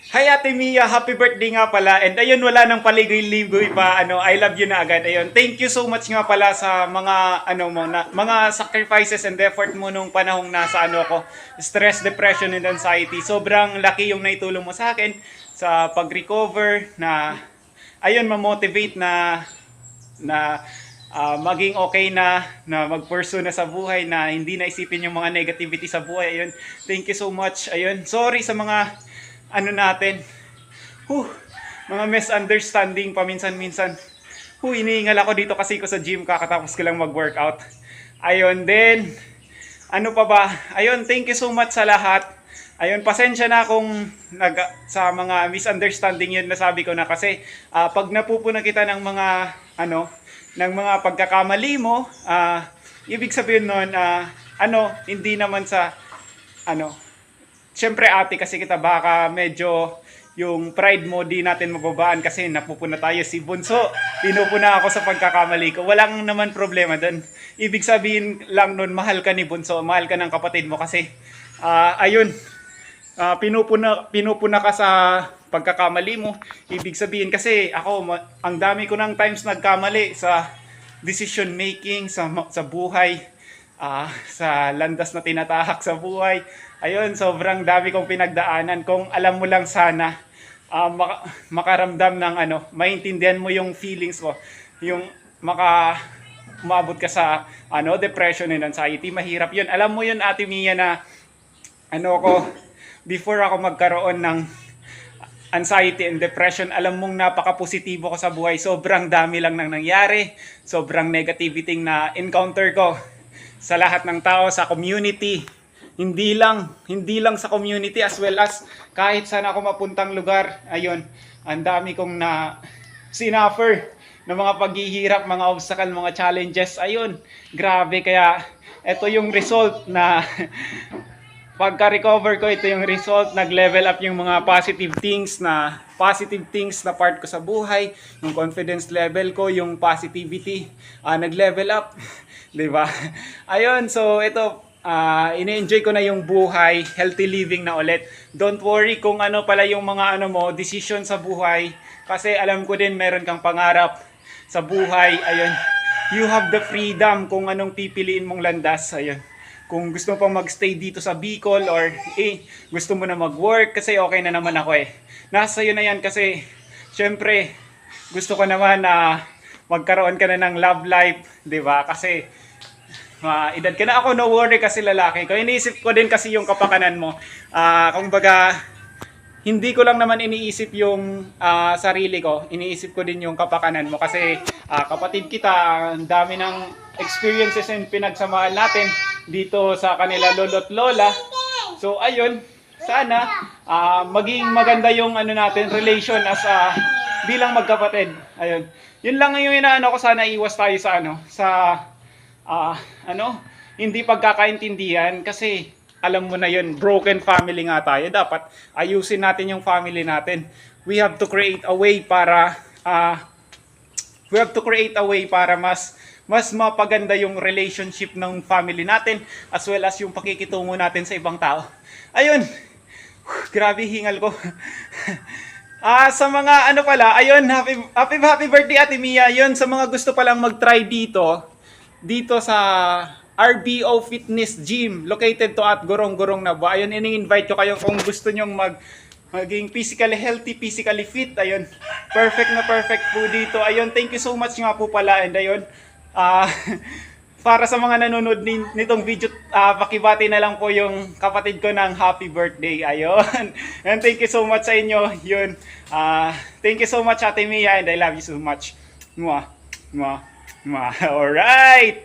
Hi Ate Mia, happy birthday nga pala. And ayun, wala nang paligoy-ligoy pa. I love you na agad. Ayun, thank you so much nga pala sa mga mga sacrifices and effort mo nung panahong nasa ko, stress, depression and anxiety. Sobrang laki yung naitulong mo sa akin sa pag-recover na ayun, ma-motivate na maging okay na mag-pursue na sa buhay, na hindi na isipin yung mga negativity sa buhay. Ayun, thank you so much. Ayun, sorry sa mga natin, huh, mga misunderstanding paminsan-minsan. Iniingal ako dito kasi ko sa gym, kakatapos ko lang mag-workout. Ayun, then, ano pa ba? Ayun, thank you so much sa lahat. Ayun, pasensya na kung sa mga misunderstanding yun na sabi ko na kasi pag napupuna kita ng mga ng mga pagkakamali mo, ibig sabihin nun hindi naman sa Siyempre ate, kasi kita baka medyo yung pride mo di natin mababaan kasi napupuna tayo. Si Bunso, pinupuna ako sa pagkakamali ko. Walang naman problema doon. Ibig sabihin lang nun, mahal ka ni Bunso, mahal ka ng kapatid mo kasi ayun, pinupuna ka sa pagkakamali mo. Ibig sabihin kasi ako, ang dami ko ng times nagkamali sa decision making, sa buhay, sa landas na tinatahak sa buhay. Ayun, sobrang dami kong pinagdaanan. Kung alam mo lang sana, makaramdam ng maintindihan mo yung feelings ko. Yung umabot ka sa depression and anxiety, mahirap yun. Alam mo yun, Ate Mia, na before ako magkaroon ng anxiety and depression, alam mong napaka-positibo ko sa buhay. Sobrang dami lang nang nangyari. Sobrang negativity na encounter ko sa lahat ng tao, sa community. Hindi lang sa community, as well as kahit saan ako mapuntang lugar. Ayun, ang dami kong sinuffer ng mga paghihirap, mga obstacle, mga challenges. Ayun, grabe. Kaya ito yung result na pagka-recover ko, ito yung result. Nag-level up yung mga positive things na part ko sa buhay. Yung confidence level ko, yung positivity, nag-level up. Diba? Ayun, so ito, ini-enjoy ko na yung buhay, healthy living na ulit. Don't worry kung pala yung mga decision sa buhay, kasi alam ko din meron kang pangarap sa buhay. Ayun, you have the freedom kung anong pipiliin mong landas. Ayun, kung gusto mo pang magstay dito sa Bicol, or gusto mo na mag-work, kasi okay na naman ako nasa iyo na yan. Kasi syempre gusto ko naman na magkaroon ka na ng love life, di ba? Kasi edad ka na, ako no worry kasi lalaki ko. Iniisip ko din kasi yung kapakanan mo. Kumbaga, hindi ko lang naman iniisip yung sarili ko. Iniisip ko din yung kapakanan mo. Kasi kapatid kita, ang dami ng experiences and pinagsamahan natin dito sa kanila lolo't lola. So ayun, sana maging maganda yung natin, relation as bilang magkapatid. Ayun. Yun lang yung inaano ko, sana iwas tayo sa hindi pagkakaintindihan, kasi alam mo na yun, broken family nga tayo. Dapat ayusin natin yung family natin. We have to create a way para mas mapaganda yung relationship ng family natin, as well as yung pakikitungo natin sa ibang tao. Ayun, grabe hingal ko. Sa mga ayun, happy birthday Ate Mia. Yun, sa mga gusto palang mag-try dito sa RBO Fitness Gym, located to at Gorong-Gorong na ba. Ayun, ini-invite ko kayo kung gusto nyong maging physically healthy, physically fit. Ayun, perfect po dito. Ayun, thank you so much nga po pala. And ayun, para sa mga nanonood nitong video, pakibati na lang po yung kapatid ko ng happy birthday. Ayun, and thank you so much sa inyo. Yun, thank you so much Ate Mia, and I love you so much. Mwah, mwah. Alright!